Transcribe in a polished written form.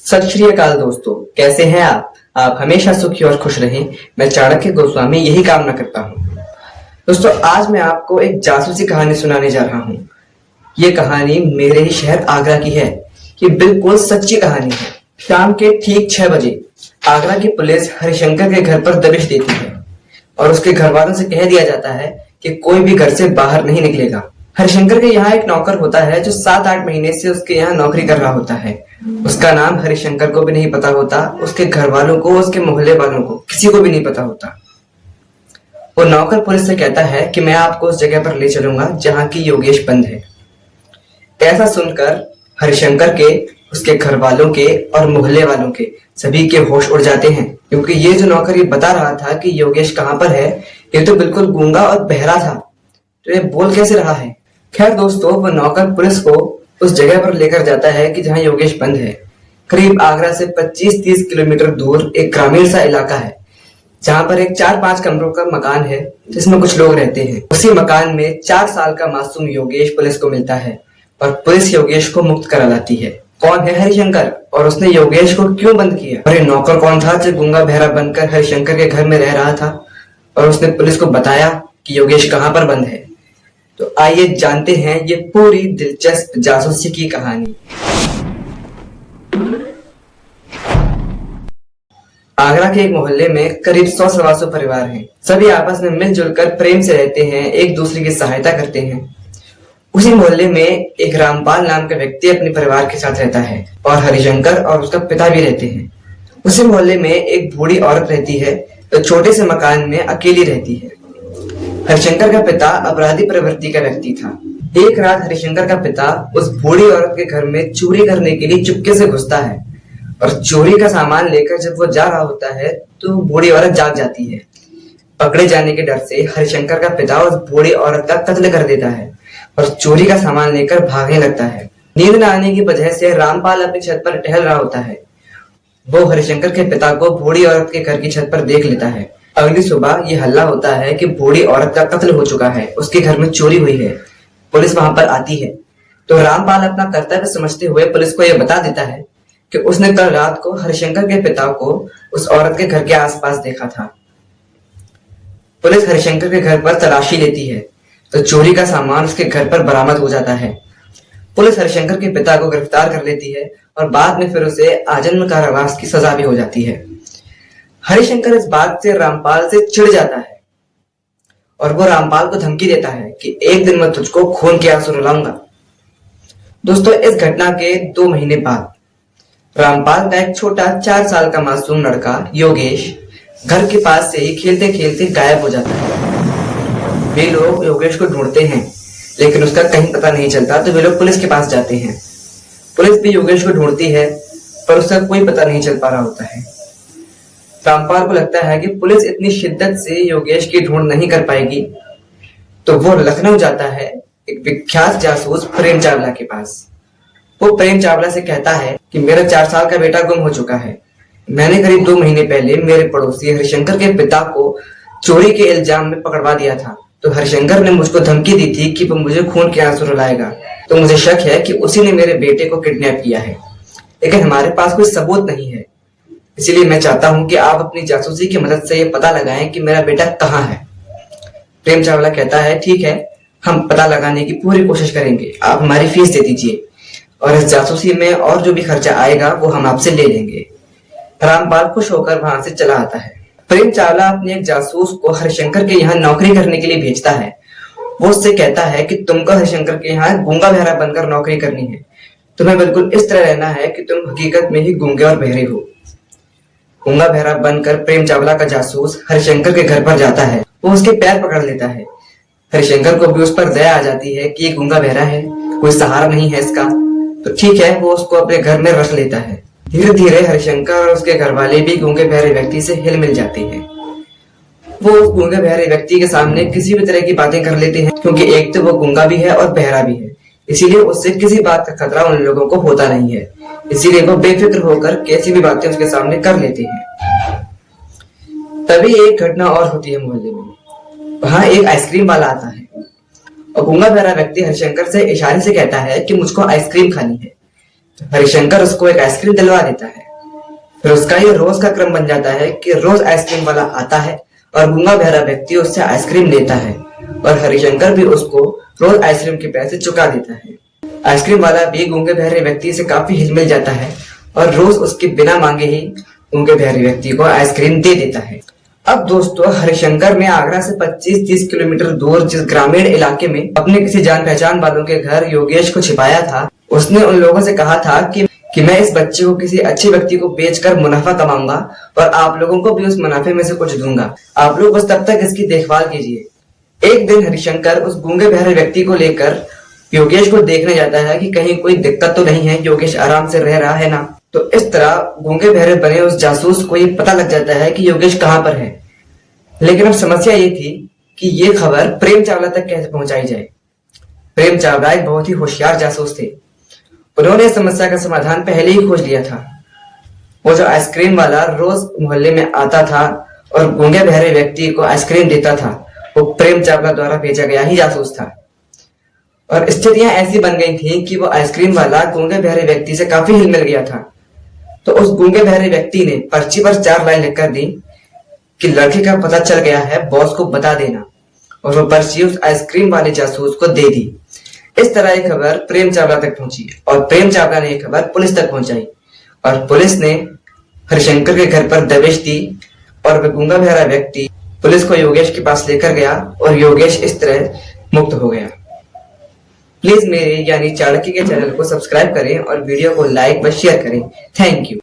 सत श्री अकाल दोस्तों, कैसे हैं आप हमेशा सुखी और खुश रहें। मैं चाणक्य गोस्वामी यही कामना करता हूँ। दोस्तों, आज मैं आपको एक जासूसी कहानी सुनाने जा रहा हूँ। ये कहानी मेरे ही शहर आगरा की है। ये बिल्कुल सच्ची कहानी है। शाम के ठीक 6 बजे आगरा की पुलिस हरिशंकर के घर पर दबिश देती है और उसके घर वालों से कह दिया जाता है कि कोई भी घर से बाहर नहीं निकलेगा। हरिशंकर के यहाँ एक नौकर होता है जो 7-8 महीने से उसके यहाँ नौकरी कर रहा होता है। उसका नाम हरिशंकर को भी नहीं पता होता, उसके घर वालों को, उसके मोहल्ले वालों को, किसी को भी नहीं पता होता। वो नौकर पुलिस से कहता है कि मैं आपको उस जगह पर ले चलूंगा जहाँ की योगेश बंद है। ऐसा सुनकर हरिशंकर के, उसके घर वालों के और मोहल्ले वालों के सभी के होश उड़ जाते हैं, क्योंकि ये जो नौकर ये बता रहा था कि योगेश कहाँ पर है, ये तो बिल्कुल गूंगा और बहरा था, तो ये बोल कैसे रहा है। खैर दोस्तों, वो नौकर पुलिस को उस जगह पर लेकर जाता है कि जहाँ योगेश बंद है। करीब आगरा से 25-30 किलोमीटर दूर एक ग्रामीण सा इलाका है, जहाँ पर एक 4-5 कमरों का मकान है जिसमें कुछ लोग रहते हैं। उसी मकान में 4 साल का मासूम योगेश पुलिस को मिलता है और पुलिस योगेश को मुक्त करा लाती है। कौन है हरिशंकर और उसने योगेश को क्यों बंद किया, और ये नौकर कौन था जो गूंगा बहरा बनकर हरिशंकर के घर में रह रहा था और उसने पुलिस को बताया कि योगेश कहाँ पर बंद है। तो आइए जानते हैं ये पूरी दिलचस्प जासूसी की कहानी। आगरा के एक मोहल्ले में करीब 100-125 परिवार हैं। सभी आपस में मिलजुल कर प्रेम से रहते हैं, एक दूसरे की सहायता करते हैं। उसी मोहल्ले में एक रामपाल नाम का व्यक्ति अपने परिवार के साथ रहता है और हरिशंकर और उसका पिता भी रहते हैं। उसी मोहल्ले में एक बूढ़ी औरत रहती है जो छोटे से मकान में अकेली रहती है। हरिशंकर का पिता अपराधी प्रवृत्ति का व्यक्ति था। एक रात हरिशंकर का पिता उस बूढ़ी औरत के घर में चोरी करने के लिए चुपके से घुसता है और चोरी का सामान लेकर जब वो जा रहा होता है तो बूढ़ी औरत जाग जाती है। पकड़े जाने के डर से हरिशंकर का पिता उस बूढ़ी औरत का कत्ल कर देता है और चोरी का सामान लेकर भागने लगता है। नींद न आने की वजह से रामपाल अपनी छत पर टहल रहा होता है। वो हरिशंकर के पिता को बूढ़ी औरत के घर की छत पर देख लेता है। अगली सुबह ये हल्ला होता है कि बूढ़ी औरत का कत्ल हो चुका है, उसके घर में चोरी हुई है। पुलिस वहां पर आती है तो रामपाल अपना कर्तव्य समझते हुए पुलिस को यह बता देता है कि उसने कल रात को हरिशंकर के पिता को उस औरत के घर के आसपास देखा था। पुलिस हरिशंकर के घर पर तलाशी लेती है तो चोरी का सामान उसके घर पर बरामद हो जाता है। पुलिस हरिशंकर के पिता को गिरफ्तार कर लेती है और बाद में फिर उसे आजीवन कारावास की सजा भी हो जाती है। हरिशंकर इस बात से रामपाल से चिढ़ जाता है और वो रामपाल को धमकी देता है कि एक दिन मैं तुझको खून के आंसू रुलाऊंगा। दोस्तों, इस घटना के 2 महीने बाद रामपाल का एक छोटा 4 साल का मासूम लड़का योगेश घर के पास से ही खेलते खेलते गायब हो जाता है। वे लोग योगेश को ढूंढते हैं लेकिन उसका कहीं पता नहीं चलता, तो वे लोग पुलिस के पास जाते हैं। पुलिस भी योगेश को ढूंढती है पर उसका कोई पता नहीं चल पा रहा होता है। रामपाल को लगता है कि पुलिस इतनी शिद्दत से योगेश की ढूंढ नहीं कर पाएगी, तो वो लखनऊ जाता है एक विख्यात जासूस प्रेम चावला के पास। वो प्रेम चावला से कहता है कि मेरा 4 साल का बेटा गुम हो चुका है। मैंने करीब 2 महीने पहले मेरे पड़ोसी हरिशंकर के पिता को चोरी के इल्जाम में पकड़वा दिया था, तो हरिशंकर ने मुझको धमकी दी थी कि वो मुझे खून के आंसू रुलाएगा। तो मुझे शक है कि उसी ने मेरे बेटे को किडनैप किया है, लेकिन हमारे पास कोई सबूत नहीं है। इसीलिए मैं चाहता हूं कि आप अपनी जासूसी की मदद से ये पता लगाएं कि मेरा बेटा कहाँ है। प्रेम चावला कहता है, ठीक है, हम पता लगाने की पूरी कोशिश करेंगे, आप हमारी फीस दे दीजिए और इस जासूसी में और जो भी खर्चा आएगा वो हम आपसे ले लेंगे। रामपाल खुश होकर वहां से चला आता है। प्रेम चावला अपने एक जासूस को हरिशंकर के यहाँ नौकरी करने के लिए भेजता है। वो उससे कहता है कि तुमको हरिशंकर के यहाँ गूंगा बहरा बनकर नौकरी करनी है। तुम्हें बिल्कुल इस तरह रहना है कि तुम हकीकत में ही गूंगे और बहरे हो। गूंगा बहरा बनकर प्रेम चावला का जासूस हरिशंकर के घर पर जाता है। वो उसके पैर पकड़ लेता है। हरिशंकर को भी उस पर दया आ जाती है कि ये गूंगा बहरा है, कोई सहारा नहीं है इसका, तो ठीक है, वो उसको अपने घर में रख लेता है। धीरे धीरे हरिशंकर और उसके घर वाले भी गूंगे बहरे व्यक्ति से हिल मिल जाते हैं। वो उस गूंगे बहरे व्यक्ति के सामने किसी भी तरह की बातें कर लेते हैं, क्योंकि एक तो वो गूंगा भी है और बहरा भी है, इसीलिए उससे किसी बात का खतरा उन लोगों को होता नहीं है। इसीलिए वो बेफिक्र होकर कैसी भी बातें उसके सामने कर लेते हैं। तभी एक घटना और होती है मोहल्ले में। वहां एक आइसक्रीम वाला आता है और गूंगा बहरा व्यक्ति हरिशंकर से इशारे से कहता है कि मुझको आइसक्रीम खानी है। हरिशंकर उसको एक आइसक्रीम दिलवा देता है। फिर उसका ये रोज का क्रम बन जाता है कि रोज आइसक्रीम वाला आता है और गूंगा बहरा व्यक्ति उससे आइसक्रीम लेता है और हरिशंकर भी उसको रोज आइसक्रीम के पैसे चुका देता है। आइसक्रीम वाला भी गूंगे बहरे व्यक्ति से काफी हिलमिल जाता है और रोज उसके बिना मांगे ही गूंगे बहरे व्यक्ति को आइसक्रीम दे देता है। अब दोस्तों, हरिशंकर ने आगरा से 25-30 किलोमीटर दूर जिस ग्रामीण इलाके में अपने किसी जान पहचान वालों के घर योगेश को छिपाया था, उसने उन लोगों से कहा था कि मैं इस बच्चे को किसी अच्छे व्यक्ति को बेचकर मुनाफा कमाऊंगा और आप लोगों को भी उस मुनाफे में से कुछ दूंगा। आप लोग बस तब तक इसकी देखभाल कीजिए। एक दिन हरिशंकर उस गूंगे बहरे व्यक्ति को लेकर योगेश को देखने जाता है कि कहीं कोई दिक्कत तो नहीं है, योगेश आराम से रह रहा है ना। तो इस तरह गूंगे बहरे बने उस जासूस को ये पता लग जाता है कि योगेश कहाँ पर है। लेकिन अब समस्या ये थी कि ये खबर प्रेम चावला तक कैसे पहुंचाई जाए। प्रेम चावला एक बहुत ही होशियार जासूस थे। उन्होंने इस समस्या का समाधान पहले ही खोज लिया था। वो जो आइसक्रीम वाला रोज मोहल्ले में आता था और गूंगे बहरे व्यक्ति को आइसक्रीम देता था, वो प्रेम चावला द्वारा भेजा गया ही जासूस था। और स्थितियां ऐसी बन गई थी कि वो आइसक्रीम वाला गूंगे बहरे व्यक्ति से काफी हिल मिल गया था। तो उस गूंगे बहरे व्यक्ति ने पर्ची पर 4 लाइन लिखकर दी कि लड़के का पता चल गया है, बॉस को बता देना। और वो पर्ची उस आइसक्रीम वाले जासूस को दे दी। इस तरह ये खबर प्रेम चावला तक पहुंची और प्रेम चावला ने ये खबर पुलिस तक पहुंचाई और पुलिस ने हरिशंकर के घर पर दबिश दी और वह गूंगा बहरा व्यक्ति पुलिस को योगेश के पास लेकर गया और योगेश इस तरह मुक्त हो गया। प्लीज मेरे यानी चाणक्य के चैनल को सब्सक्राइब करें और वीडियो को लाइक व शेयर करें। Thank you.